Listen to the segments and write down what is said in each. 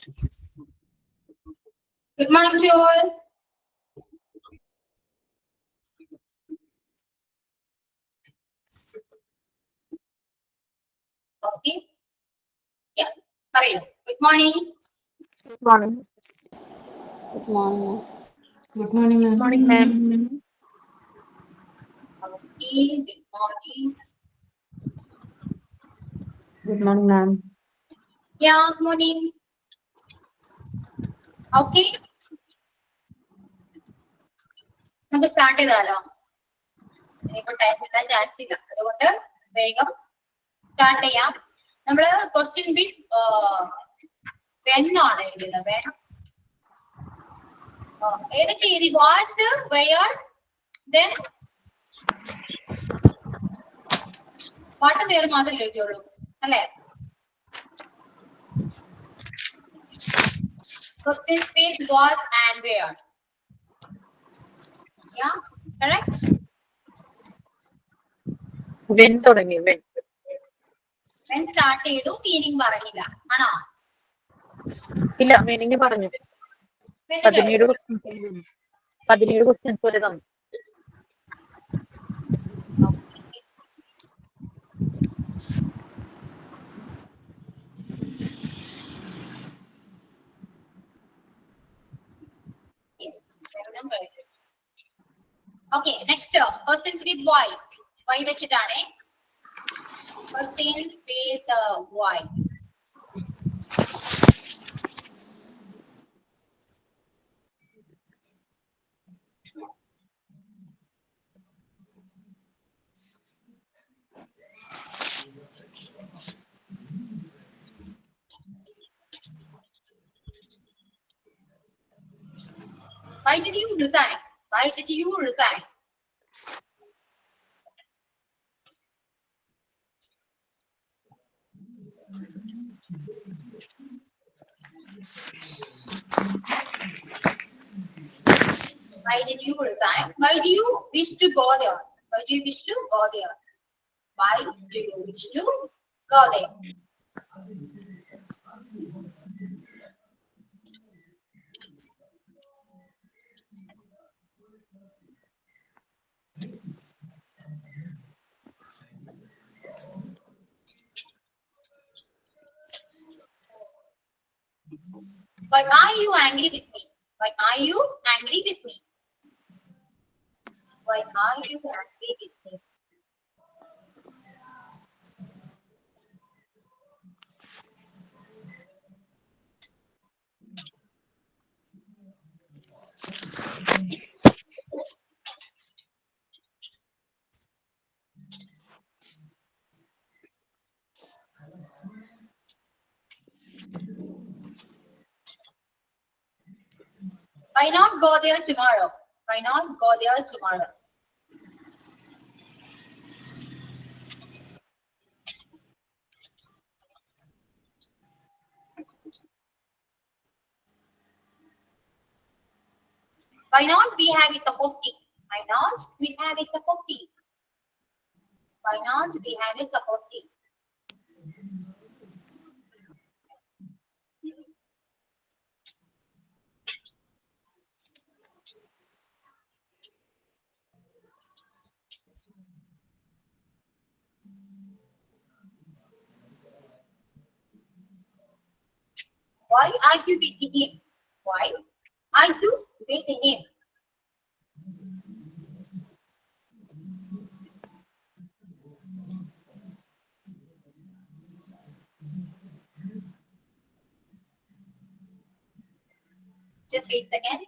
Good morning to you all. Okay. Yeah. Hurry. Good morning. Good morning. Good morning. Good morning, ma'am. Good morning, ma'am. Okay. Good morning. Good morning, ma'am. Yeah. Good morning. Okay. നമുക്ക് start ചെയ്താലോ? ഇനിയിപ്പോ time കിട്ടാൻ chance ഇല്ല, അതുകൊണ്ട് വേഗം start ചെയ്യാം. നമ്മള് question bit when ആണ് എഴുതുന്നത്. വെൻ ഏതൊക്കെ എഴുതി? What, where, then what where മാത്രമേ എഴുതിയുള്ളൂ അല്ലേ? Question speech, what and where. Yeah, correct? When തുടങ്ങി when. When start ചെയ്തു, meaning പറഞ്ഞില്ല, ആണോ? ഇല്ല, meaning പറഞ്ഞു. 17 questions വരെ തന്നു. Yes. Okay, next questions with why. Why വെച്ചിട്ടാണ്. Questions with why. Why did you resign? Why did you resign? Why did you resign? Why do you wish to go there? Why do you wish to go there? Why do you wish to go there? Why are you angry with me? Why are you angry with me? Why are you angry with me? Why not go there tomorrow? Why not go there tomorrow? Why not we have a cup of tea? Why not we have a cup of tea? Why not we have a cup of tea? Why are you beating him? Why are you beating him? Just wait a second.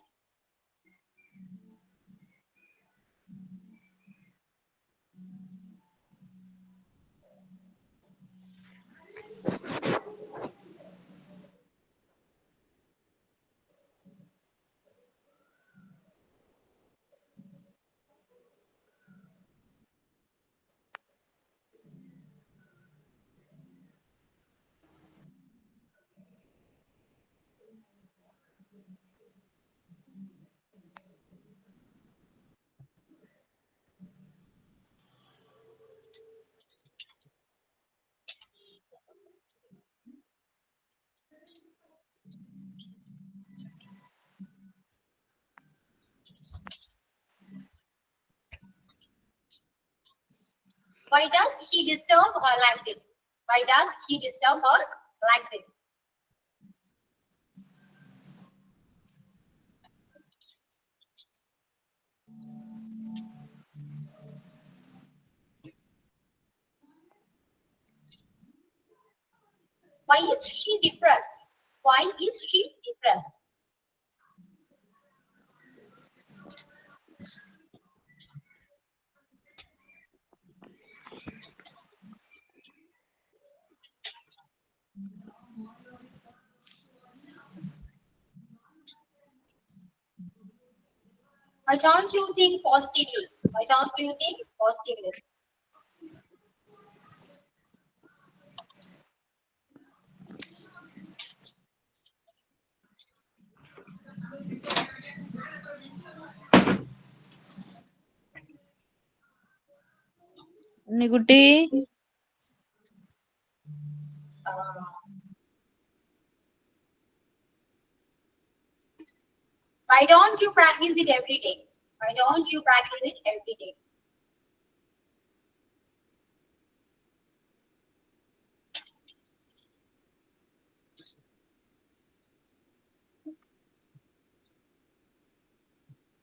Why does he disturb her like this? Why does he disturb her like this? Why is she depressed? Why is she depressed? Why don't you think positively? Why don't you think positively? Unnikutty Why don't you practice it every day? Why don't you practice it every day?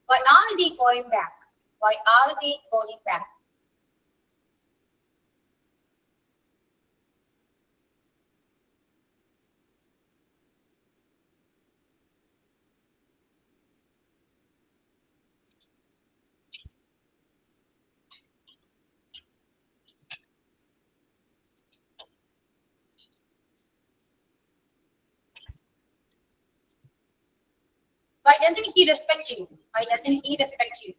Why are they going back? Why are they going back? Why doesn't he respect you? Why doesn't he respect you?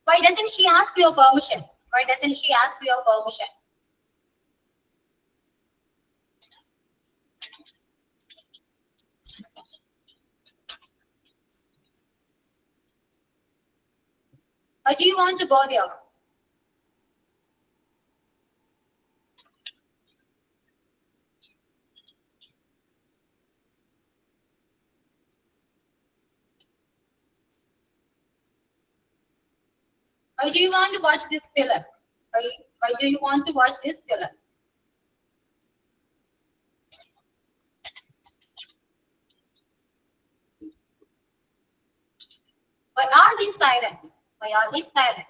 Why doesn't she ask your permission? Why doesn't she ask your permission? Or do you want to go there? Or do you want to watch this film? Why do you want to watch this film? Why are they silent? Why are they silent?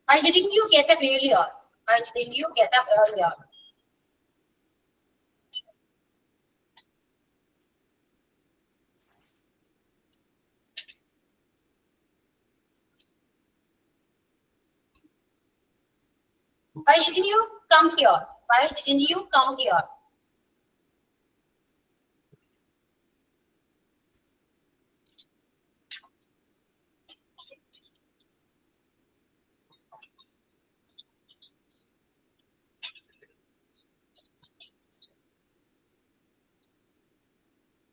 Why didn't you get up earlier? Why didn't you get up earlier? Why didn't you come here? Why didn't you come here?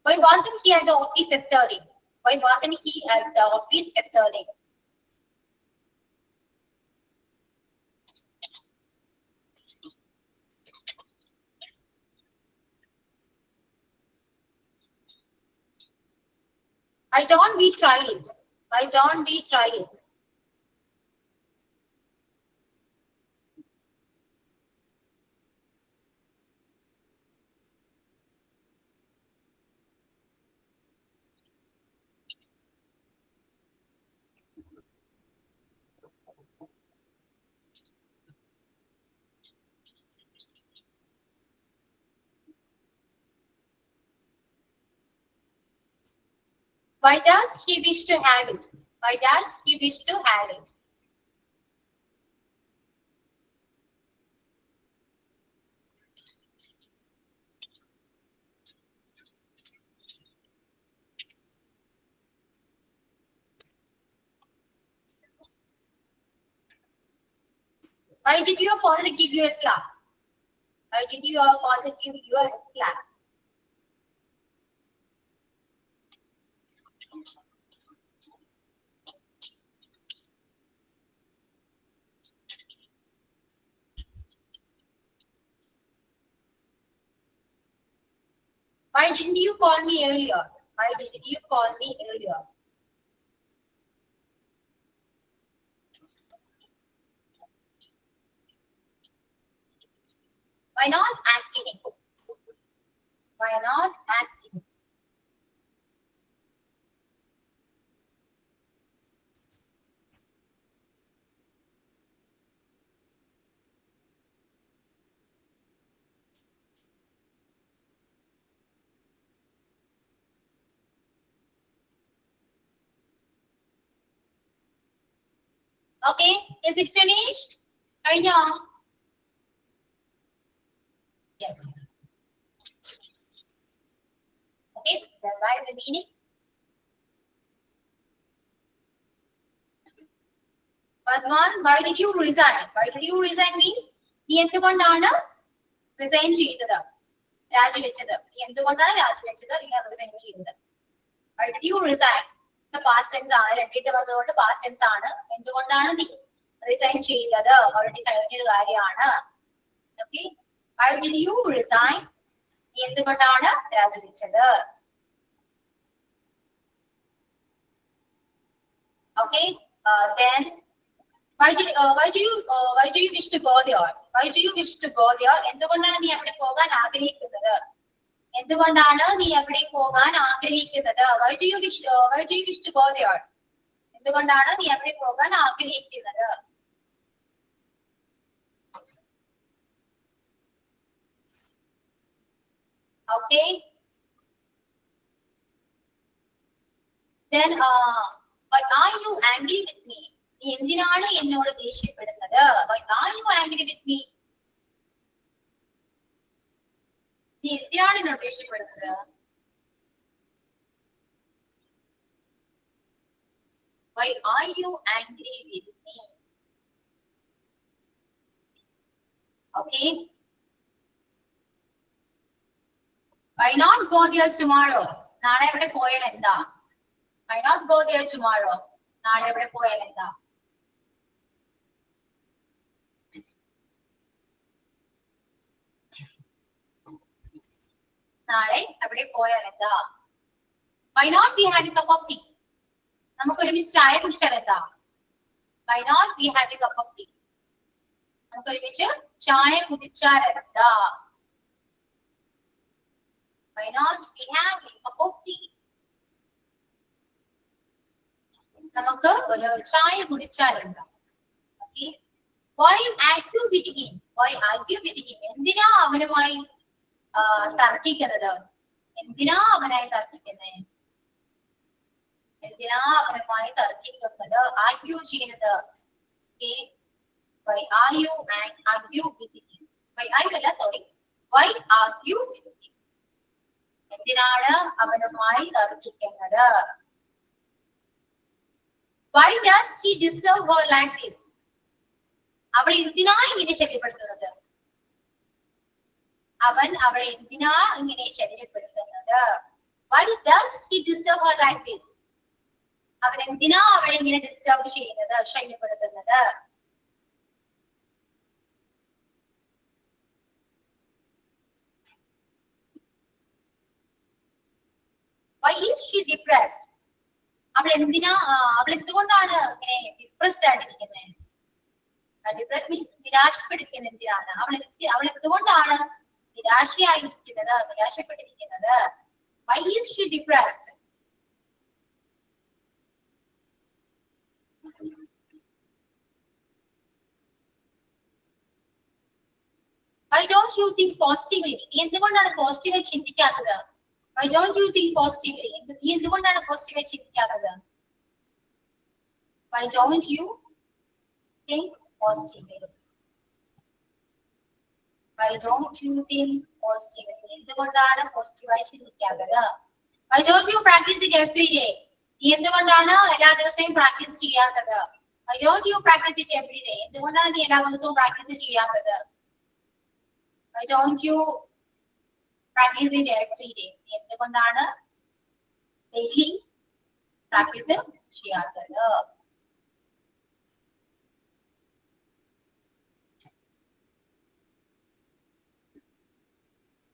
Why wasn't he at the office yesterday? Why wasn't he at the office yesterday? Why don't we try it? Why don't we try it? Why does he wish to have it? Why does he wish to have it? Why did your father give you a slap? Why did your father give you a slap? Why didn't you call me earlier? Why didn't you call me earlier? Why not asking? Why not asking? Okay, is it finished? I know. Yes. Okay, then write the meaning. Padman, why did you resign? Why did you resign means നീ എന്തുകൊണ്ടാണ് resign ചെയ്തത്, രാജിവെച്ചത്? നീ എന്തുകൊണ്ടാണ് രാജിവെച്ചത്, നീ resign ചെയ്തത്? Why did you resign? Past tense ആണ്, രണ്ടിന്റെ വന്നതുകൊണ്ട് പാസ്റ്റ് ടെൻസ് ആണ്. എന്തുകൊണ്ടാണ് നീ റിസൈൻ ചെയ്തത്? ഓൾറെഡി കഴിഞ്ഞൊരു കാര്യമാണ്. Okay, why did you resign? നീ എന്തുകൊണ്ടാണ് രാജിവെച്ചത്? Okay, then why do you wish to go there? Why do you wish to go there? എന്തുകൊണ്ടാണ് നീ അവിടെ പോകാൻ ആഗ്രഹിക്കുന്നത്? എന്തുകൊണ്ടാണ് നീ അവിടെ പോകാൻ ആഗ്രഹിക്കുന്നത്? Why do you wish to go there? എന്തുകൊണ്ടാണ് നീ അവിടെ പോകാൻ ആഗ്രഹിക്കുന്നത്? Okay, then why are you angry with me? നീ എന്തിനാണ് എന്നോട് ദേഷ്യപ്പെടുന്നത്? Why are you angry with me? നീ എന്തിനാണ് എന്നോട് ദേഷ്യപ്പെടുന്നത്? Why are you angry with me? Okay, why not go there tomorrow? നാളെ എവിടെ പോയാൽ എന്താ? Why not go there tomorrow? നാളെ എവിടെ പോയാൽ എന്താ? നാളെ അവിടെ പോയാൽ എന്താ? Why not we have a cup of tea? നമുക്ക് ഒരുമിച്ച് ചായ കുടിച്ചാൽ എന്താ? Why not we have a cup of tea? നമുക്ക് ഒരുമിച്ച് ചായ കുടിച്ചാൽ എന്താ? Why not we have a cup of tea? നമുക്ക് ഒരു ചായ കുടിച്ചാൽ എന്താ? Okay, why argue with him? Why argue with him? എന്തിനാ അവനുമായി തർക്കിക്കുന്നത്? എന്തിനാ അവനായി തർക്കിക്കുന്നത്? എന്തിനാ അവനുമായി തർക്കിക്കുന്നത്? ആർഗ്യൂ ചെയ്യുന്നത്. Okay, why are you argue with him? Why are you sorry? Why argue with him? എന്തിനാണ് അവനുമായി തർക്കിക്കുന്നത്? Why does he disturb her like this? അവൾ എന്തിനാണ് ഇങ്ങനെ ശല്യപ്പെടുത്തുന്നത്? അവൻ അവളെ എന്തിനാ ഇങ്ങനെ ശല്യപ്പെടുത്തുന്നത്? Why does he disturb her like this? അവൻ എന്തിനാ അവളെ ഇങ്ങനെ ഡിസ്റ്റർബ് ചെയ്യുന്നത്, ശല്യപ്പെടുത്തുന്നത്? Why is she depressed? അവൾ എന്തുകൊണ്ടാണ് ഇങ്ങനെ ഡിപ്രസ്ഡ് ആയിട്ടിരിക്കുന്നത്? ഡിപ്രസ് മീൻസ് നിരാശപ്പെട്ടിരിക്കുന്നത്. എന്തിനാണ് അവൾ എന്തുകൊണ്ടാണ് നിരാശയായിരിക്കുന്നത്, നിരാശപ്പെട്ടിരിക്കുന്നത്? Why is she depressed? Why don't you think positively? നീ എന്തുകൊണ്ടാണ് പോസിറ്റീവായി ചിന്തിക്കാത്തത്? Why don't you think positively? നീ എന്തുകൊണ്ടാണ് പോസിറ്റീവായി ചിന്തിക്കാത്തത്? Why don't you think positively? Why don't you think positively? എന്തുകൊണ്ടാണ് പോസിറ്റീവായി ചിന്തിക്കാത്തത്? Why don't you practice it every day? നീ എന്തുകൊണ്ടാണ് എല്ലാ ദിവസവും പ്രാക്ടീസ് ചെയ്യാത്തത്? Why don't you practice it every day? എന്തുകൊണ്ടാണ് നീ എല്ലാ ദിവസവും പ്രാക്ടീസ് ചെയ്യാത്തത്? Why don't you practice it every day? എന്തുകൊണ്ടാണ് ഡെയിലി പ്രാക്ടീസ് ചെയ്യാത്തത്?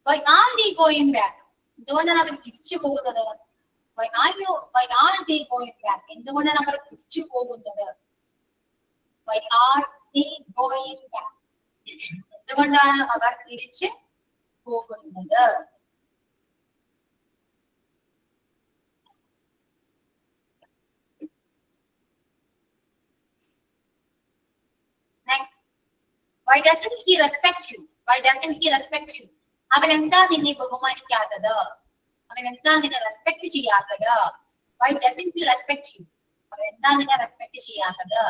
Why are they going back? എന്തുകൊണ്ടാണ് അവർ തിരിച്ചു പോകുന്നത്? Why are they going back? എന്തുകൊണ്ടാണ് അവർ തിരിച്ചു പോകുന്നത്? Why are they going back? എന്തുകൊണ്ടാണ് അവർ തിരിച്ചു പോകുന്നത്? Next. Why doesn't he respect you? Why doesn't he respect you? അവൻ എന്താ നിന്നെ ബഹുമാനിക്കാത്തത്? അവൻ എന്താ നിന്നെ റെസ്പെക്ട് ചെയ്യാത്തത്? Why doesn't he respect you? അവൻ എന്താ നിന്നെ റെസ്പെക്ട് ചെയ്യാത്തത്?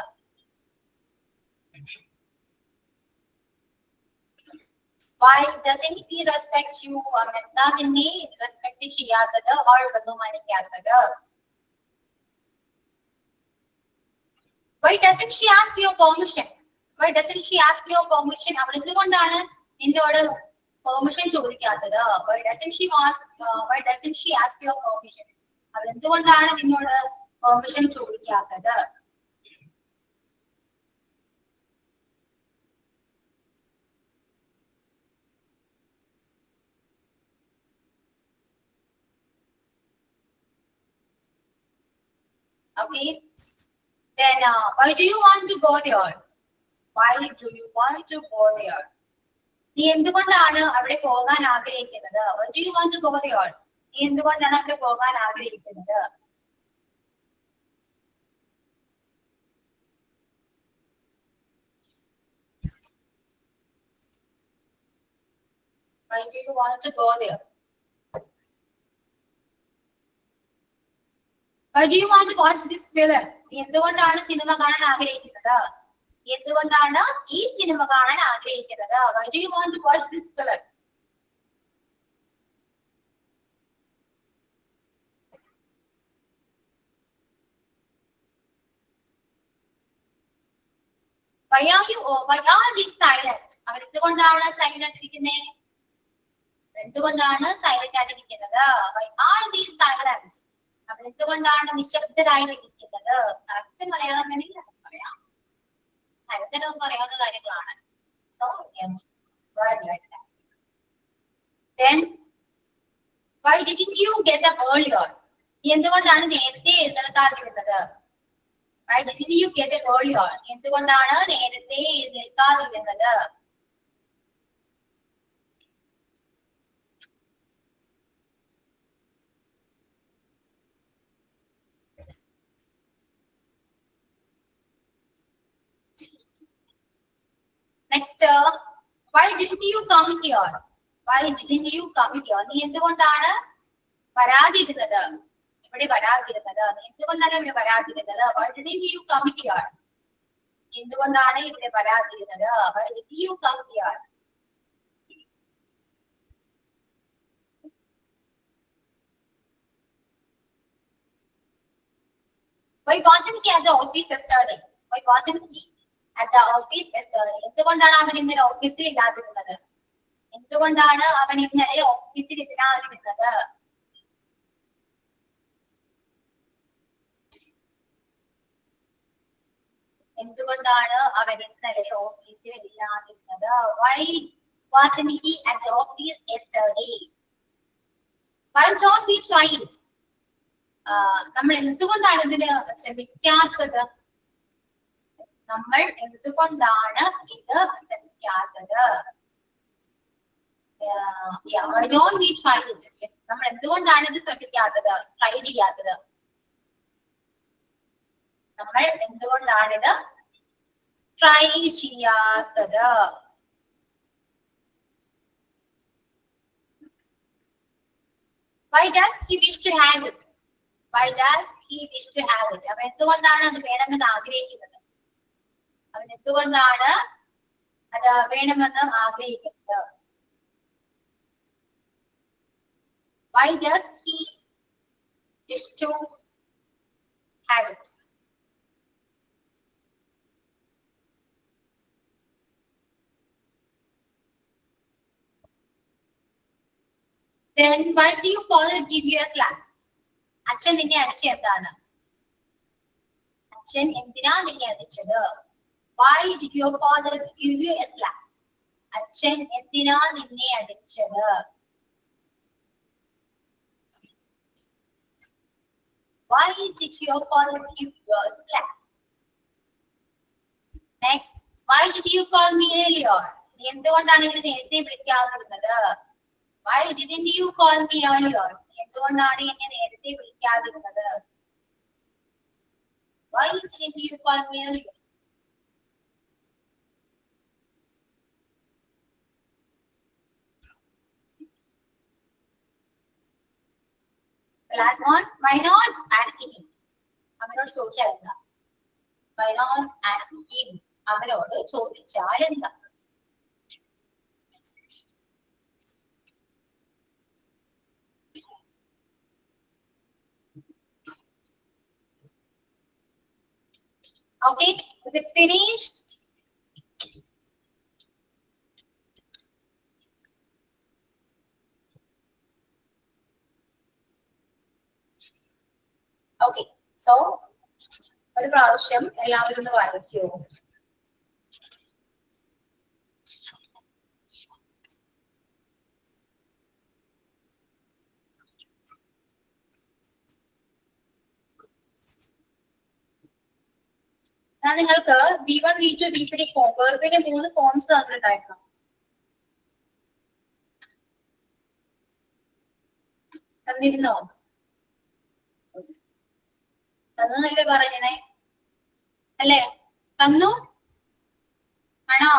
Why doesn't he respect you? അവൻ എന്താ നിന്നെ റെസ്പെക്ട് ചെയ്യാത്തത് or ബഹുമാനിക്കാത്തത്? Why doesn't she ask your permission? Why doesn't she ask your permission? അവൾ എന്തുകൊണ്ടാണ് നിന്നോട് പെർമിഷൻ ചോദിക്കാത്തത്? Why doesn't she ask your permission? അവൾ എന്തുകൊണ്ടാണ് നിന്നോട് പെർമിഷൻ ചോദിക്കാത്തത്? Okay. Then why do you want to go there? Why do you want to go there? നീ എന്തുകൊണ്ടാണ് അവിടെ പോകാൻ ആഗ്രഹിക്കുന്നത്? Why do you want to go there? നീ എന്തുകൊണ്ടാണ് അവിടെ പോകാൻ ആഗ്രഹിക്കുന്നത്? Why do you want to go there? Why do you want to watch this film? നീ എന്തുകൊണ്ടാണ് സിനിമ കാണാൻ ആഗ്രഹിക്കുന്നത്? എന്തുകൊണ്ടാണ് ഈ സിനിമ കാണാൻ ആഗ്രഹിക്കുന്നത്? Why do you want to watch this film? Why are we silent? അവർ എന്തുകൊണ്ടാണ് സൈലന്റ് ഇരിക്കുന്നത്? എന്തുകൊണ്ടാണ് സൈലന്റ് ആയിട്ടിരിക്കുന്നത്? Why are we silent? അവർ എന്തുകൊണ്ടാണ് നിശബ്ദരായിരിക്കുന്നത്? കറക്റ്റ് മലയാളം വേണമെങ്കിൽ പറയാം. സൈലന്റ് പറയാവുന്ന കാര്യങ്ങളാണ്. So, word like that. Then, why didn't you get up earlier? എന്തുകൊണ്ടാണ് നേരത്തെ എഴുന്നേൽക്കാതിരുന്നത്? Why didn't you get up earlier? എന്തുകൊണ്ടാണ് നേരത്തെ എഴുന്നേൽക്കാതിരുന്നത്? Next, why didn't you come here? Why didn't you come here? നീ എന്തുകൊണ്ടാണ് വരാതിരുന്നത്? ഇവിടെ വരാതിരുന്നത്? എന്തുകൊണ്ടാണ് ഇവിടെ വരാതിരുന്നത്? Why didn't you come here? എന്തുകൊണ്ടാണ് ഇവിടെ വരാതിരുന്നത്? Why didn't you come here? Why wasn't he at the office yesterday? Why wasn't he at the office yesterday? എന്തുകൊണ്ടാണ് അവൻ ഇന്നലെ ഓഫീസിൽ ഇല്ലാതിരുന്നത്? എന്തുകൊണ്ടാണ് അവൻ ഇന്നലെ ഓഫീസിൽ ഇല്ലാതിരുന്നത്? എന്തുകൊണ്ടാണ് അവൻ ഇന്നലെ ഓഫീസിൽ ഇല്ലാതിരുന്നത്? Why wasn't he at the office yesterday? Why don't we try it? നമ്മൾ എന്തുകൊണ്ടാണ് ഇതിന് ശ്രമിക്കാത്തത്? നമ്മൾ എന്തുകൊണ്ടാണ് ഇത് ശ്രമിക്കാത്തത്? Why don't we try it? നമ്മൾ എന്തുകൊണ്ടാണ് ഇത് ശ്രമിക്കാത്തത്? ട്രൈ ചെയ്യാത്തത്? നമ്മൾ എന്തുകൊണ്ടാണ് ഇത് ട്രൈ ചെയ്യാത്തത്? Why does he wish to have it? Why does he wish to have it? അവൻ എന്തുകൊണ്ടാണ് അത് വേണമെന്ന് ആഗ്രഹിക്കുന്നത്? അവൻ എന്തുകൊണ്ടാണ് അത് വേണമെന്ന് ആഗ്രഹിക്കുന്നത്? Why does he wish to have it? Then why did your father give you a slap? അച്ഛൻ നിന്നെ അടിച്ച എന്താണ്? അച്ഛൻ എന്തിനാ നിന്നെ അടിച്ചത്? Why did your father give you a slap? അച്ഛൻ എന്തിനാ നിന്നെ അടിച്ചത്? Why did your father give you a slap? Next, why did you call me earlier? നീ എന്തുകൊണ്ടാണ് എന്നെ നേരത്തെ വിളിക്കാതിരുന്നത്? Why didn't you call me earlier? നീ എന്തുകൊണ്ടാണ് എന്നെ നേരത്തെ വിളിക്കാതിരുന്നത്? Why didn't you call me earlier? The last one, why not asking him? അവനോട് ചോദിച്ചാൽ എന്താ? Why not asking him? അവനോട് ചോദിച്ചാൽ എന്താ? Okay, is it finished? Okay, so ഒരു പ്രാവശ്യം എല്ലാവരും ഒന്ന് വായിക്കൂ. ഞാൻ നിങ്ങൾക്ക് B1, B2, B3 form വെർബിന്റെ 3 forms തന്നിട്ടുണ്ടായിരുന്നു. തന്നിരുന്നോ? തന്നല്ലേ പറഞ്ഞേ അല്ലേ? തന്നു ആണോ?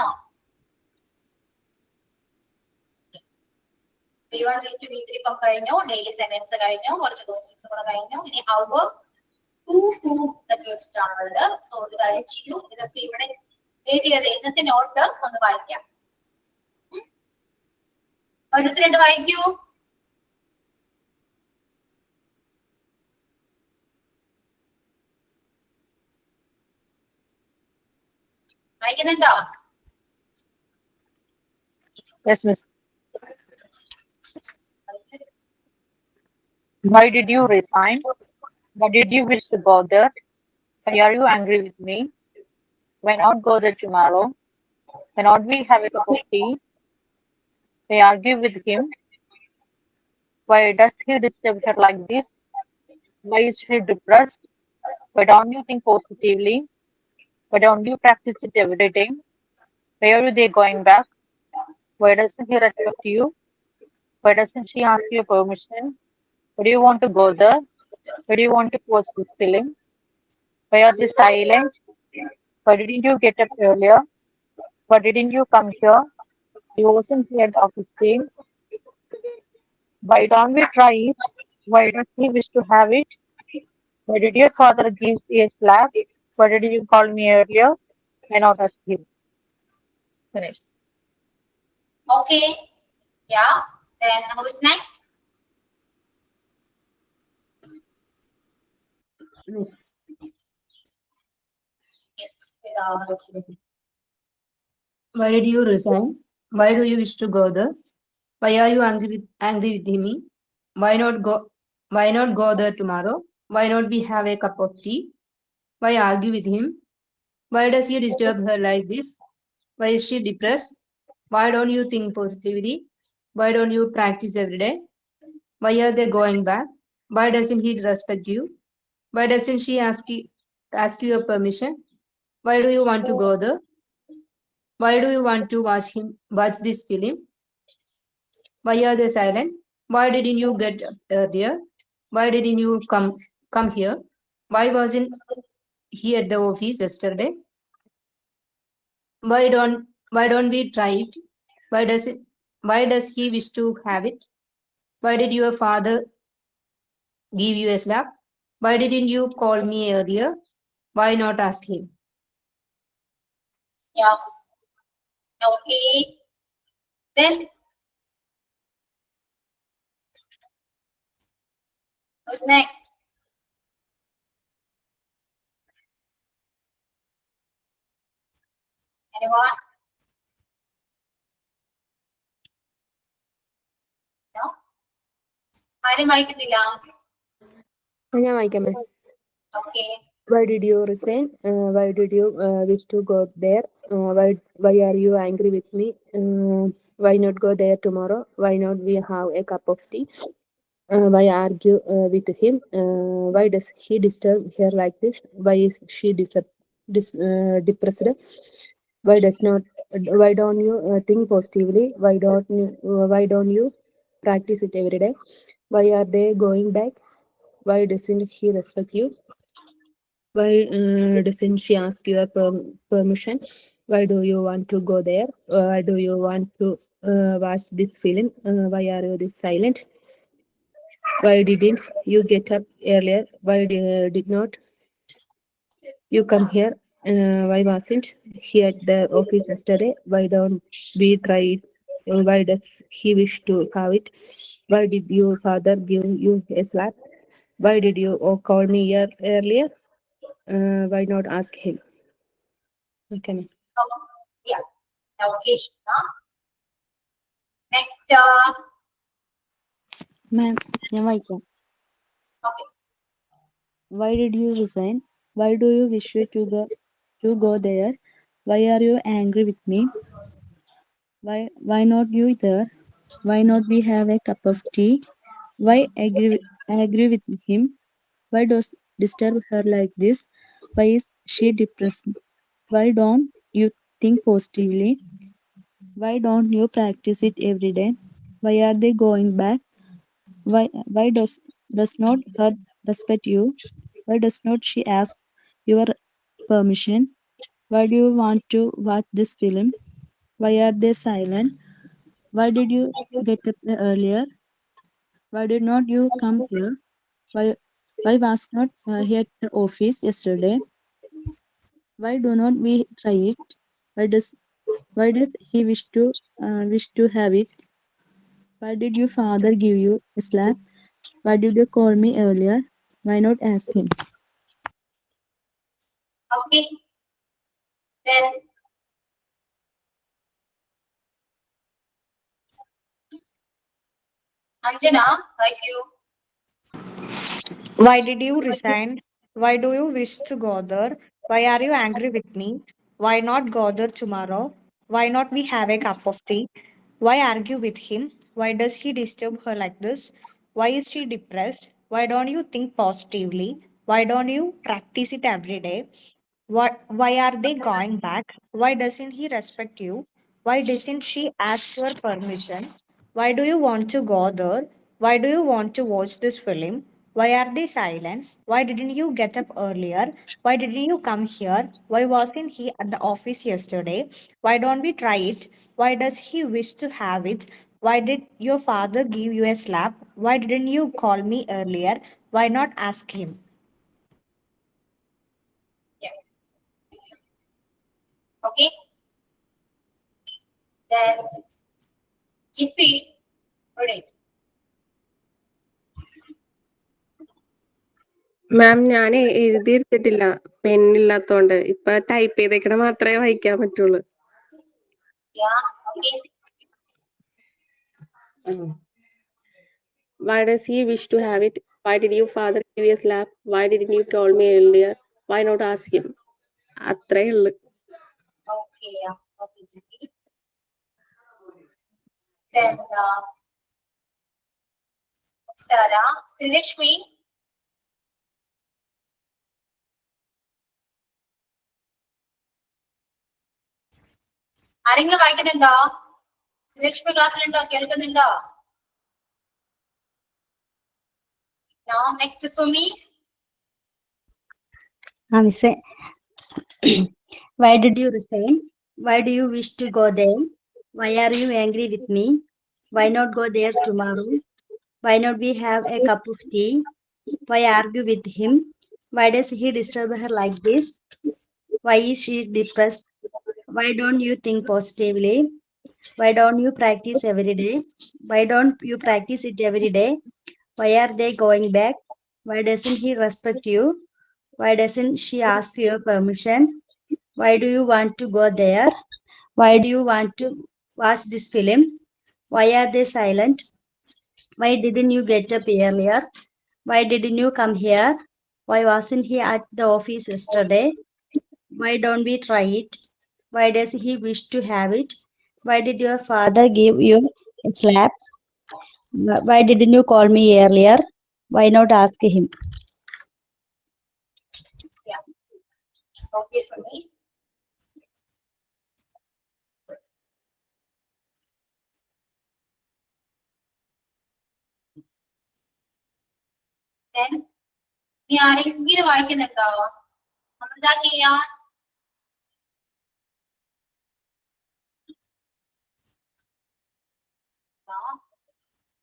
B1, B2, B3 ഫോം കഴിഞ്ഞു, ഡെയിലി സെന്റൻസ് കഴിഞ്ഞു, കുറച്ച് ക്വസ്റ്റ്യൻസ് കൂടെ കഴിഞ്ഞു. ഇനി ഹൗ ചോദിച്ചിട്ടാണുള്ളത്. സോ ഒരു കാര്യം ചെയ്യൂ, ഇതൊക്കെ ഇവിടെ എഴുതിയത് ഇന്നത്തെ നോട്ട് ഒന്ന് വായിക്കാം. ഓരോരുത്തരുണ്ട് വായിക്കൂ. വായിക്കുന്നുണ്ടോ? Yes, miss. Why did you resign? What did you wish to go there? Why are you angry with me? Why not go there tomorrow? Why not we have a cup of tea? Why argue with him? Why does he disturb her like this? Why is she depressed? Why don't you think positively? Why don't you practice it every day? Why are they going back? Why doesn't he respect you? Why doesn't she ask you permission? Why do you want to go there? Why do you want to watch this film? Why are they silent? Why didn't you get up earlier? Why didn't you come here? You wasn't here at office team. Why don't we try it? Why does he wish to have it? Why did your father give you a slap? Why did you call me earlier? Why not ask him? Finish. Okay, yeah. Then who is next? Miss. Yes. Why did you resign? Why do you wish to go there? Why are you angry with me? Why not go there tomorrow? Why not we have a cup of tea? Why argue with him? Why does he disturb her like this? Why is she depressed? Why don't you think positively? Why don't you practice every day? Why are they going back? Why doesn't he respect you? Why doesn't she ask you a permission? Why do you want to go there? Why do you want to watch this film? Why are they silent? Why didn't you get up earlier? Why didn't you come here? Why wasn't he at the office yesterday? Why don't we try it? Why does he wish to have it? Why did your father give you a slap? Why didn't you call me earlier? Why not ask him? Yeah. Okay. Then who's next? Anyone? No? ആരും വായിക്കുന്നില്ല? ഞാൻ വായിക്കാം മാം. Okay. Why did you resign? Why did you wish to go there? Why are you angry with me? Why not go there tomorrow? Why not we have a cup of tea? Why argue with him? Why does he disturb her like this? Why is she depressed? Why does not? Why don't you think positively? Why don't you practice it every day? Why are they going back? Why doesn't he respect you? Why doesn't she ask your permission? Why do you want to go there? Why do you want to watch this film? Why are you this silent? Why didn't you get up earlier? Why did not you come here? Why wasn't he at the office yesterday? Why don't we try it? Why does he wish to have it? Why did your father give you a slap? Why did you call me here earlier? Why not ask him? Okay, ma'am. Yeah. Okay, Shikha. Next, മാം ഞാൻ വായിക്കാം. okay. Why did you resign? Why do you wish to go there? Why are you angry with me? Why not you there? Why not we have a cup of tea? Why agree with him? Why does disturb her like this? Why is she depressed? Why don't you think positively? Why don't you practice it every day? Why are they going back? Why does not her respect you? Why does not she ask your permission? Why do you want to watch this film? Why are they silent? Why did you get up earlier? Why did not you come here? Why was not here at the office yesterday? Why do not we try it? Why does he wish to have it? Why did your father give you a slap? Why did you call me earlier? Why not ask him? Okay. Then, Anjana, like you. Why did you resign? Why do you wish to go there? Why are you angry with me? Why not go there tomorrow? Why not we have a cup of tea? Why argue with him? Why does he disturb her like this? Why is she depressed? Why don't you think positively? Why don't you practice it every day? Why are they going back? Why doesn't he respect you? Why doesn't she ask your permission? Why do you want to go there? Why do you want to watch this film? Why are they silent? Why didn't you get up earlier? Why didn't you come here? Why wasn't he at the office yesterday? Why don't we try it? Why does he wish to have it? Why did your father give you a slap? Why didn't you call me earlier? Why not ask him? Yeah. Okay. Then, Jiffy, read it. മാം ഞാൻ എഴുതിയെടുത്തിട്ടില്ല പെന്നില്ലാത്തോണ്ട് ഇപ്പൊ type ചെയ്തേക്കണ മാത്രമേ വായിക്കാൻ പറ്റുള്ളൂ. Yeah. Okay. Why does he wish to have it? Why did your father give you a slap? Why didn't you call me earlier? Why not ask him? അത്രേ ഉള്ളു. Okay. Yeah. Okay, Jiffy. Then, Stara, Srishmi. ആരെങ്കിലും വായിക്കുന്നുണ്ടോ? ശ്രീലക്ഷ്മി ക്ലാസ്സിലുണ്ടോ? കേൾക്കുന്നുണ്ടോ? No. Next, Sumi. Say, why did you resign? Why do you wish to go there? Why are you angry with me? Why not go there tomorrow? Why not we have a cup of tea? Why argue with him? Why does he disturb her like this? Why is she depressed? Why don't you think positively? Why don't you practice every day? Why don't you practice it every day? Why are they going back? Why doesn't he respect you? Why doesn't she ask your permission? Why do you want to go there? Why do you want to watch this film? Why are they silent? Why didn't you get up earlier? Why didn't you come here? Why wasn't he at the office yesterday? Why don't we try it? Why does he wish to have it? Why did your father give you a slap? Why didn't you call me earlier? Why not ask him? Yeah. Okay, Sunny. Then ഇനി ആരെങ്കിലും വായിക്കുന്നുണ്ടോ? അമൃത ചെയ്യാ.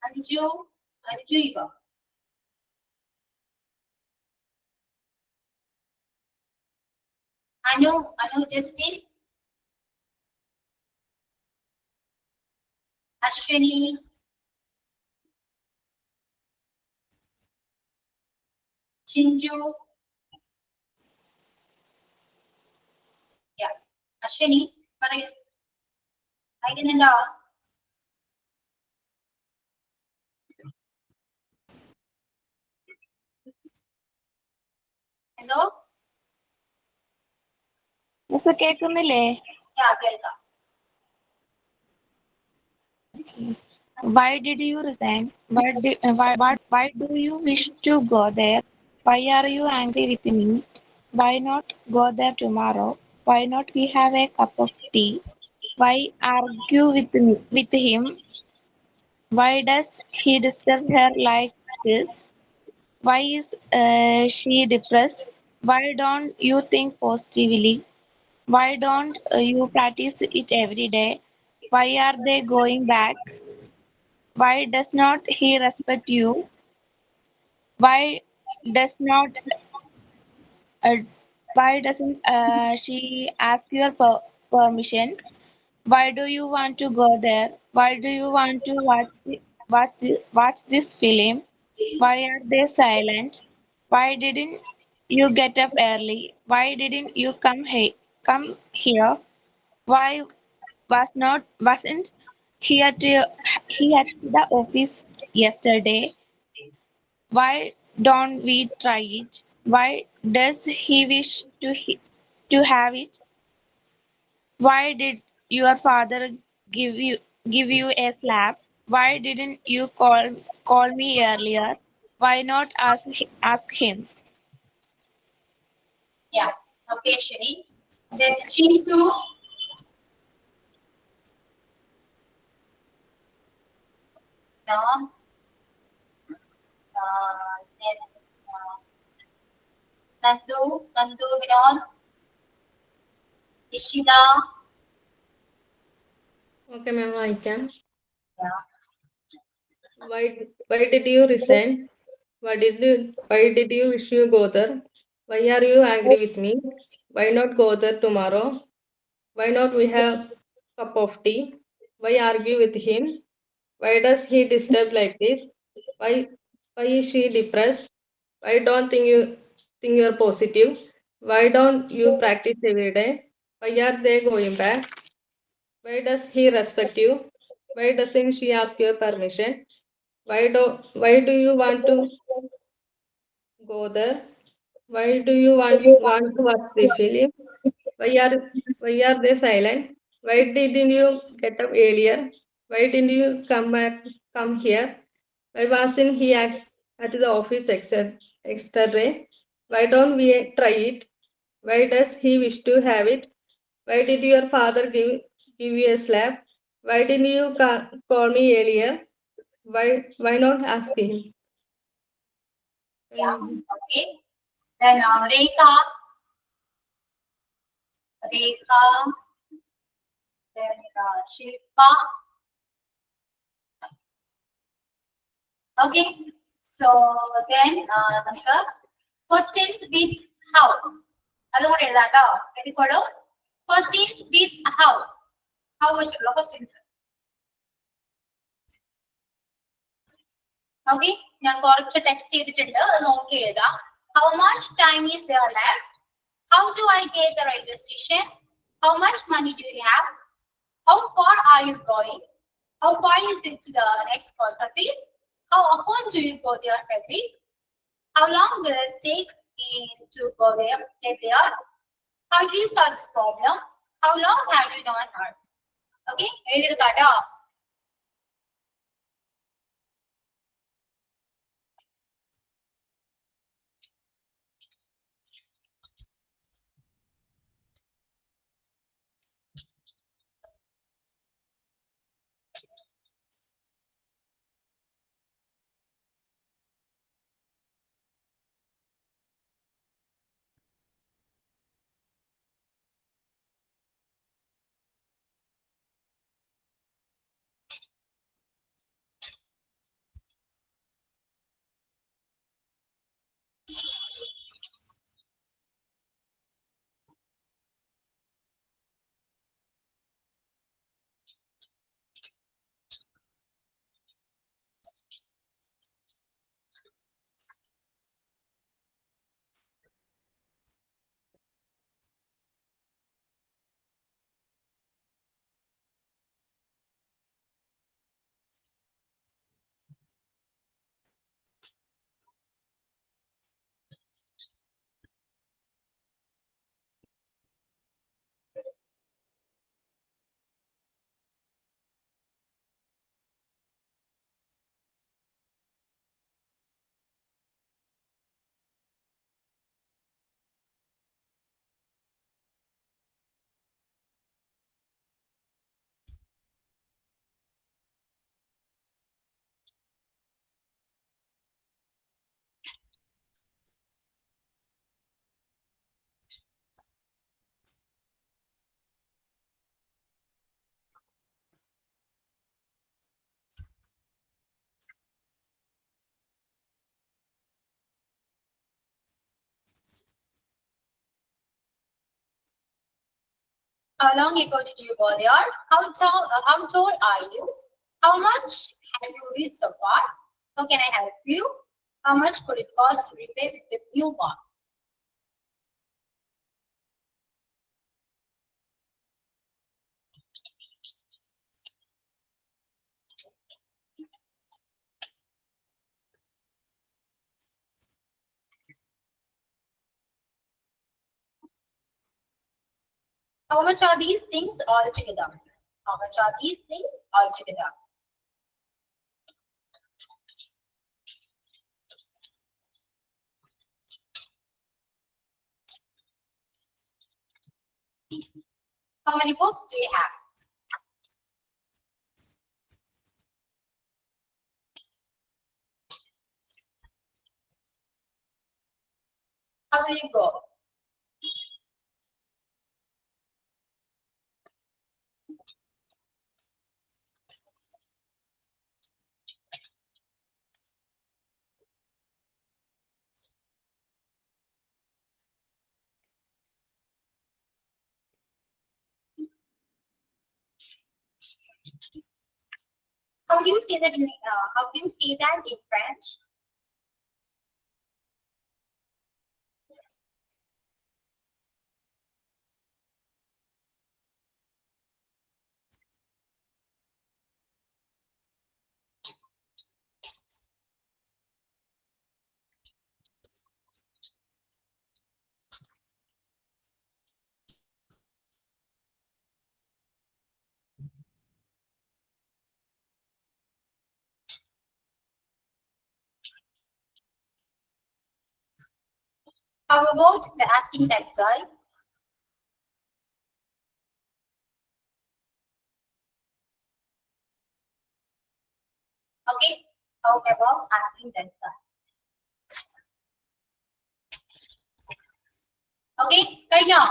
അഞ്ജു ഇവ. Anu Justin. Ashwini. Chinchu. Ashwini പറയൂ, വായിക്കുന്നുണ്ടോ? എന്തോ? Miss കേൾക്കുന്നില്ലേ? കേൾക്കാം. Why did you resign? Why do you wish to go there? Why are you angry with me? Why not go there tomorrow? Why not we have a cup of tea? Why argue with him? Why does he disturb her like this? Why is she depressed? Why don't you think positively? Why don't you practice it every day? Why are they going back? Why does not he respect you? Why does not uh, why doesn't she ask your permission? Why do you want to go there? Why do you want to watch this film? Why are they silent? Why didn't you get up early? Why didn't you come here? Why wasn't he at the office yesterday? Why don't we try it? Why does he wish to have it? Why did your father give you a slap? Why didn't you call me earlier? Why not ask him? Yeah. Okay, Ashwini. Then Chintu. No. Then Nandu Vinod, Ishida. Okay, ma'am, I can. Yeah. Why did you resign? Why did you wish you go there? Why are you angry with me? Why not go there tomorrow? Why not we have cup of tea? Why argue with him? Why does he disturb like this? Why is she depressed? Why don't think you are positive? Why don't you practice every day? Why are they going back? Why does he respect you? Why doesn't she ask your permission? Why do you want to go there? Why do you want to watch the film? Why are they silent? Why didn't you get up earlier? Why didn't you come here? Why wasn't he at the office extra day? Why don't we try it? Why does he wish to have it? Why did your father give you a slap? Why didn't you call me earlier? Why not ask him? Yeah. Okay. Then Rekha. Then Shilpa. Okay. So then നമുക്ക് questions with how. അതുകൂടെ എഴുതാട്ടോ. എഴുതിക്കോളൂ. Questions with how. How വെച്ചുള്ള questions. Okay. ഞാൻ കുറച്ച് text ചെയ്തിട്ടുണ്ട്. അത് നോക്കി എഴുതാം. How much time is there left? How do I get the railway station? How much money do you have? How far are you going? How far is it to the next post office? How often do you go there every? How long will it take to go there, get there? How do you solve this problem? How long have you known her? Okay, എഴുതിയെടുക്കാട്ടോ. How long ago did you go there? How tall are you? How much have you read so far? How can I help you? How much could it cost to replace it with new one? How much are these things altogether? How much are these things altogether? How many books do you have? How will you go? How do you say that in French? How about the asking that girl? Okay, how about asking that girl? Okay, കഴിഞ്ഞോ?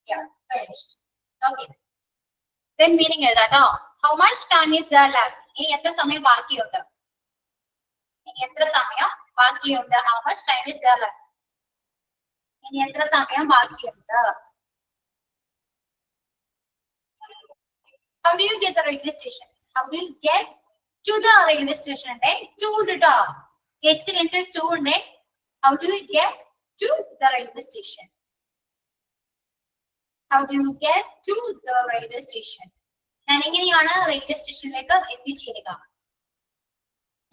Yeah, finished. Okay. Then meaning എഴുതാട്ടോ. How much time is there left? ഇനി എത്ര സമയം ബാക്കിയുണ്ട്? ഇനി എത്ര സമയം ബാക്കിയുണ്ട്? How much time is there left? ഇനി എത്ര സമയം ബാക്കിയുണ്ട്? How do you get the railway station? How do you get to the railway station? To the get into to. How do you get to the railway station? How do you get to the railway station? ഞാൻ എങ്ങനെയാണ് railway സ്റ്റേഷനിലേക്ക് എത്തിച്ചേരുക?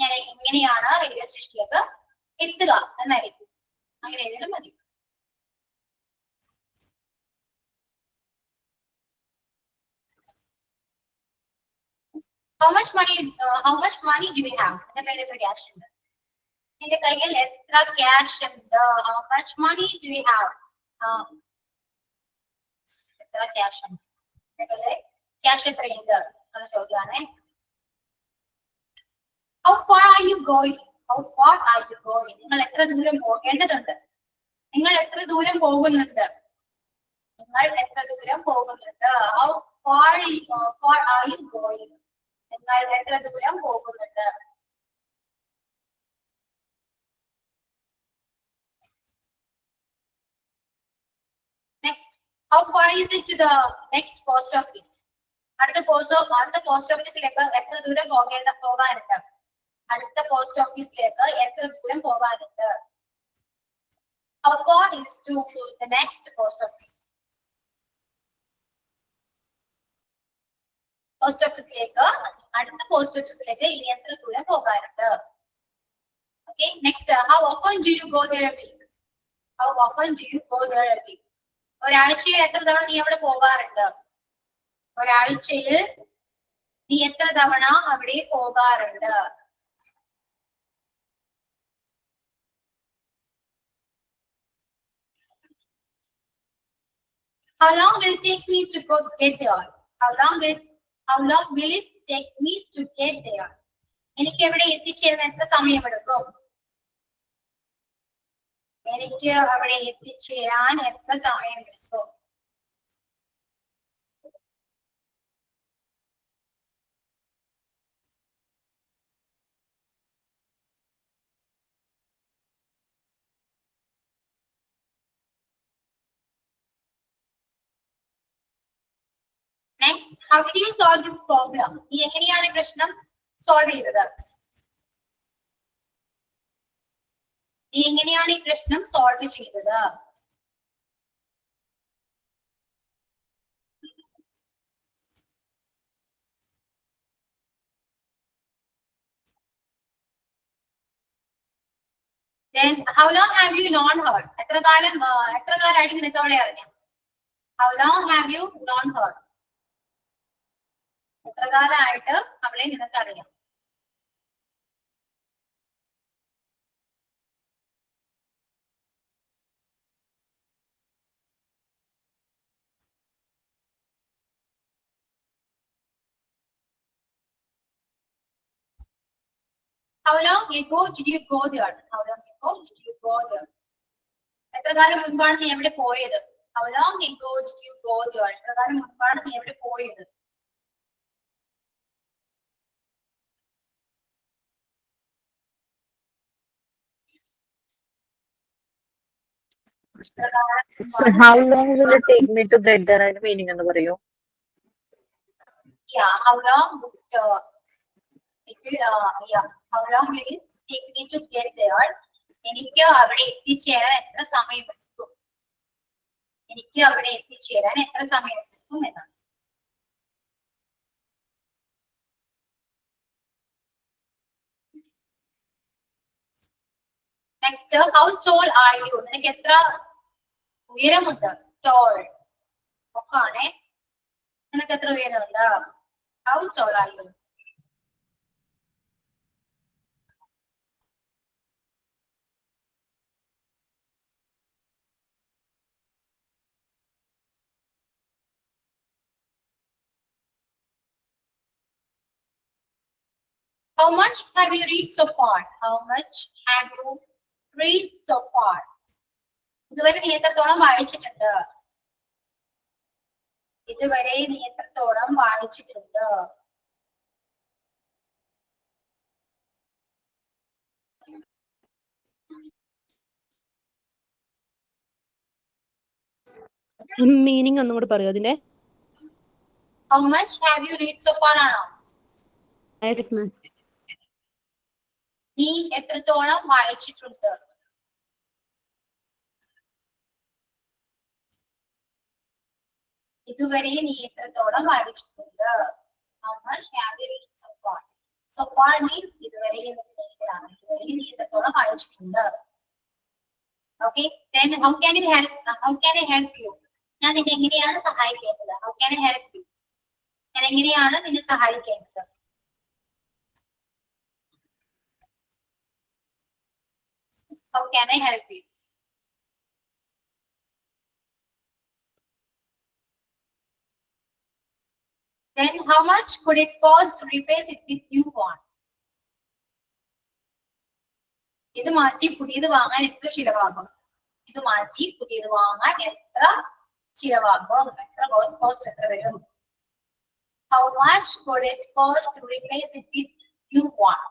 ഞാൻ എങ്ങനെയാണ് railway സ്റ്റേഷനിലേക്ക് എത്തുക എന്നായിരിക്കും. അങ്ങനെ എഴുതിയാലും മതി. How much money do we have? എന്റെ കയ്യിൽ എത്ര ക്യാഷ് ഉണ്ട്? എന്റെ കയ്യിൽ എത്ര ക്യാഷ് ഉണ്ട്? How much money do we have? എത്ര ക്യാഷ് ഉണ്ട്? എന്റെ കയ്യിൽ ക്യാഷ് എത്രയുണ്ട് എന്ന ചോദ്യമാണ്. How far are you going? How far are you going? നിങ്ങൾ എത്ര ദൂരം പോകേണ്ടതുണ്ട്? നിങ്ങൾ എത്ര ദൂരം പോകുന്നുണ്ട്? നിങ്ങൾ എത്ര ദൂരം പോകുന്നുണ്ട്? How far are you going? നിങ്ങൾ എത്ര ദൂരം പോകുന്നുണ്ട്? Next, how far is it to the next post office? അടുത്ത പോസ്റ്റ് ഓഫീസിലേക്ക് എത്ര ദൂരം പോകാനുണ്ട്? അടുത്ത പോസ്റ്റ് ഓഫീസിലേക്ക് എത്ര ദൂരം പോകാനുണ്ട്? How far is to the next post office? Post ഓഫീസിലേക്ക് അടുത്ത പോസ്റ്റ് ഓഫീസിലേക്ക് ഇനി എത്ര ദൂരം പോകാനുണ്ട്? Okay, next, how often do you go there a week? How often do you go there a week? ഒരാഴ്ചയിൽ എത്ര തവണ നീ അവിടെ പോകാറുണ്ട്? ഒരാഴ്ചയിൽ നീ എത്ര തവണ അവിടെ പോകാറുണ്ട്? How long will it take me to get there? How long will it take me to get there? എനിക്ക് അവിടെ എത്തിച്ചേരാൻ എത്ര സമയമെടുക്കും? എനിക്ക് അവിടെ എത്തിച്ചേരാൻ എത്ര സമയമെടുക്കും? Next, how did you solve this problem? നീ എങ്ങനെയാണ് പ്രശ്നം സോൾവ് ചെയ്തത്? നീ എങ്ങനെയാണ് ഈ പ്രശ്നം സോൾവ് ചെയ്തത്? Then, how long have you known her? എത്ര കാലമായിട്ട് നിനക്ക് അവളെ അറിയാം? How long have you known her? എത്ര കാലമായിട്ട് അവളെ നിനക്ക് അറിയാം? How long ago did you go there? How long ago did you go there? എത്ര കാലം മുൻപാണ് നീ എവിടെ പോയത്? How long ago did you go there? എത്ര കാലം മുൻപാണ് നീ എവിടെ പോയത്? So how long will it take me to get there? അതിന്റെ മീനിങ് എന്ന് പറയൂ. Yeah, how long will it take me to get there? എനിക്ക് അവിടെ എത്തിച്ചേരാൻ എത്ര സമയമെടുക്കും? എനിക്ക് അവിടെ എത്തിച്ചേരാൻ എത്ര സമയമെടുക്കും എന്നാണ്. Next, how tall are you? നിനക്ക് എത്ര ഉയരമുണ്ട്? Tall. ഒക്കാണേ. നിനക്ക് എത്ര ഉയരമുണ്ട്? How tall are you? How much have you read so far? How much have you read so far? ഇതുവരെ നീ എത്രത്തോളം വായിച്ചിട്ടുണ്ട്? ഇതുവരെ നീ എത്രത്തോളം വായിച്ചിട്ടുണ്ട്? മീനിങ് ഒന്നും കൂടി പറയോ അതിന്റെ? How much have you read so far ആണോ? Yes, ma'am. നീ എത്രത്തോളം വായിച്ചിട്ടുണ്ട്? ഇതുവരെ നീ എത്രത്തോളം വായിച്ചിട്ടുണ്ട്? How much have you read so far? So far means ഇതുവരെ എന്ന് പറയുന്നതാണ്. ഇതുവരെ നീ എത്രത്തോളം വായിച്ചിട്ടുണ്ട്? Okay, then how can I help you? ഞാൻ നിന്നെ എങ്ങനെയാണ് സഹായിക്കേണ്ടത്? How can I help you? ഞാൻ എങ്ങനെയാണ് നിന്നെ സഹായിക്കേണ്ടത്? How can I help you? Then how much could it cost to replace it with new one? ഇത് മാറ്റി പുതിയത് വാങ്ങാൻ എത്ര ചിലവാകും? ഇത് മാറ്റി പുതിയത് വാങ്ങാൻ എത്ര ചിലവാകും? എത്ര കോസ്റ്റ് എത്ര വരും? How much could it cost to replace it with new one?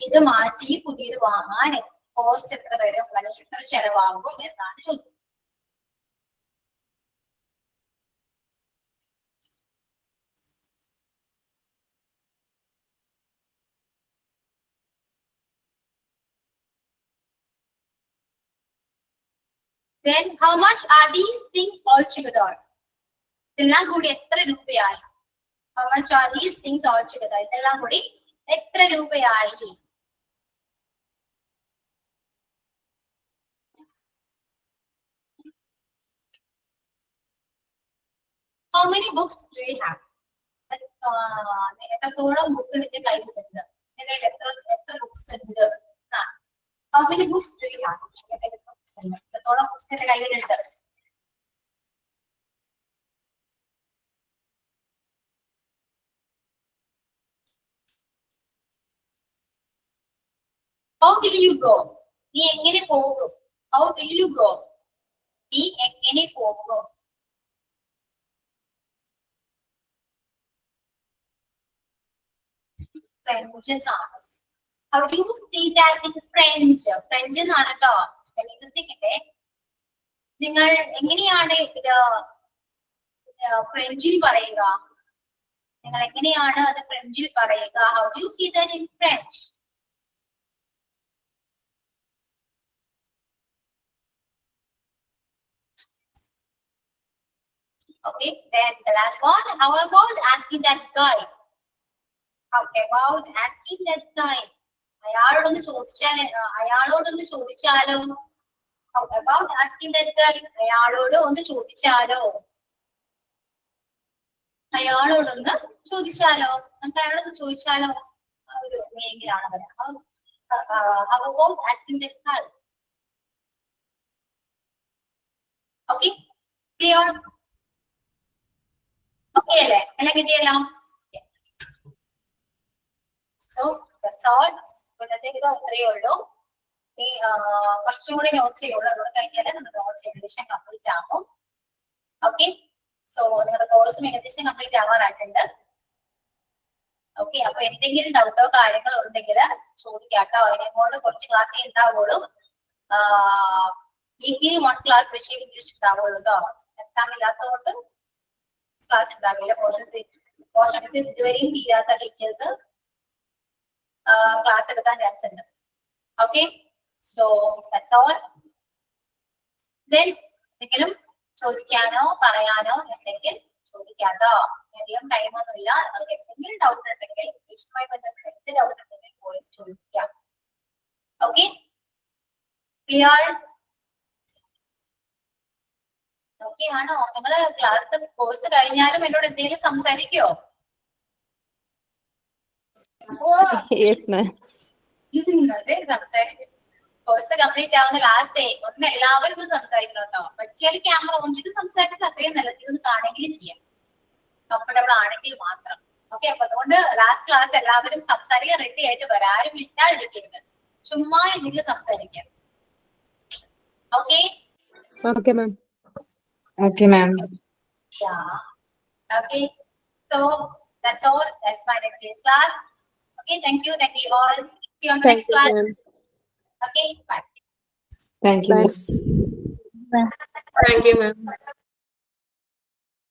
ഇത് മാറ്റി പുതിയത് വാങ്ങാൻ കോസ്റ്റ് എത്ര വരും? അല്ലെങ്കിൽ എത്ര ചിലവാകും എന്നാണ് ചോദ്യം. Then how much are these things altogether? ഇതെല്ലാം കൂടി എത്ര രൂപയായി? How much are these things altogether? ഇതെല്ലാം കൂടി എത്ര രൂപയായി? How many books do you have? എത്രത്തോളം ബുക്ക് നിന്റെ കയ്യിലുണ്ട്? നിന്റെ കയ്യിൽ എത്ര ബുക്സ് ഉണ്ട്? How many books do you have? എത്രത്തോളം ബുക്സ് നിന്റെ കയ്യിലുണ്ട്? How will you go? നീ എങ്ങനെ പോകും? How will you go? നീ എങ്ങനെ പോകും? ഫ്രഞ്ച് എന്നാണ്. How do you say that in French? French എന്നാണ് കേട്ടോ. സ്പെല്ലിംഗ് മിസ്റ്റേക്ക് ഇല്ലേ? നിങ്ങൾ എങ്ങനെയാണ് ഇത് ഫ്രഞ്ചിൽ പറയുക? നിങ്ങൾ എങ്ങനെയാണ് അത് ഫ്രഞ്ചിൽ പറയുക? How do you say that in French? Okay, then the last one. How about asking that guy? How about asking that guy? അയാളോടൊന്ന് ചോദിച്ചാലോ? How about asking that guy? അയാളോട് ഒന്ന് ചോദിച്ചാലോ? നമുക്ക് അയാളോടൊന്ന് ചോദിച്ചാലോ? ഒരു മീനിങ്ങിലാണ് പറയാം. How about asking that guy? Okay, clear? Okay അല്ലേ? എല്ലാം കിട്ടിയല്ലോ? So that's all. ഇന്നത്തേക്ക് ഇത്രയേ ഉള്ളൂ. ഈ കുറച്ചും കൂടി നോട്ട്സ് ചെയ്യുള്ളൂ. അതുകൊണ്ട് കഴിഞ്ഞാൽ നമ്മുടെ നോട്ട്സ് ഏകദേശം കംപ്ലീറ്റ് ആകും. ഓക്കെ, സോ നിങ്ങളുടെ കോഴ്സും ഏകദേശം കംപ്ലീറ്റ് ആവാറായിട്ടുണ്ട്. ഓക്കെ, അപ്പൊ എന്തെങ്കിലും ഡൗട്ടോ കാര്യങ്ങളോ ഉണ്ടെങ്കിൽ ചോദിക്കാട്ടോ. അതിനെക്കൊണ്ട് കുറച്ച് ക്ലാസ് ഉണ്ടാവുള്ളൂ. വീക്കിലി 1 ക്ലാസ് വെച്ച് ഇംഗ്ലീഷ് ഉണ്ടാവുള്ളൂ കേട്ടോ. എക്സാം ഇല്ലാത്തതുകൊണ്ട് ക്ലാസ് ഉണ്ടാവില്ല. പോർഷൻസ് ഇതുവരെയും തീരാത്ത ടീച്ചേഴ്സ് ക്ലാസ് എടുക്കാൻ ചാൻസ് ഉണ്ട്. Okay, so that's all. Then എന്തെങ്കിലും ചോദിക്കാനോ പറയാനോ ഉണ്ടെങ്കിൽ ചോദിക്കാട്ടോ. അധികം ടൈമൊന്നുമില്ല. നമുക്ക് എന്തെങ്കിലും ഡൗട്ട് ഉണ്ടെങ്കിൽ ഇംഗ്ലീഷുമായി ബന്ധപ്പെട്ട എന്ത് ഡൗട്ട് ഉണ്ടെങ്കിൽ പോലും ചോദിക്കാം. Okay, clear? ഓക്കെ ആണോ? നിങ്ങള് ക്ലാസ് കോഴ്സ് കഴിഞ്ഞാലും എന്നോട് എന്തെങ്കിലും സംസാരിക്കോ? Yes, ma'am. അതെ, സംസാരിക്കും. കോഴ്സ് കംപ്ലീറ്റ് ആവുന്ന ലാസ്റ്റ് ഡേ ഒന്ന് എല്ലാവരും ഒന്ന് സംസാരിക്കണം കേട്ടോ. പറ്റിയാൽ ക്യാമറ ഓൺ ചെയ്ത് സംസാരിച്ചത് അത്രയും നല്ലത്. ഒന്ന് കാണുകയും ചെയ്യാം, കംഫർട്ടബിൾ ആണെങ്കിൽ മാത്രം. ഓക്കെ, അപ്പൊ അതുകൊണ്ട് ലാസ്റ്റ് ക്ലാസ് എല്ലാവരും സംസാരിക്കാൻ റെഡി ആയിട്ട് വരാം. ആരും വിളിക്കാതിരിക്കരുത്, ചുമ്മാ എന്തെങ്കിലും സംസാരിക്കാം. Okay? Okay, ma'am. Okay, ma'am. Yeah. Okay, so that's all. That's my today's class. Okay, thank you all. See you on the Thank next you, class. ma'am. Okay, bye. Thank you, Bye. miss. Thank you, ma'am.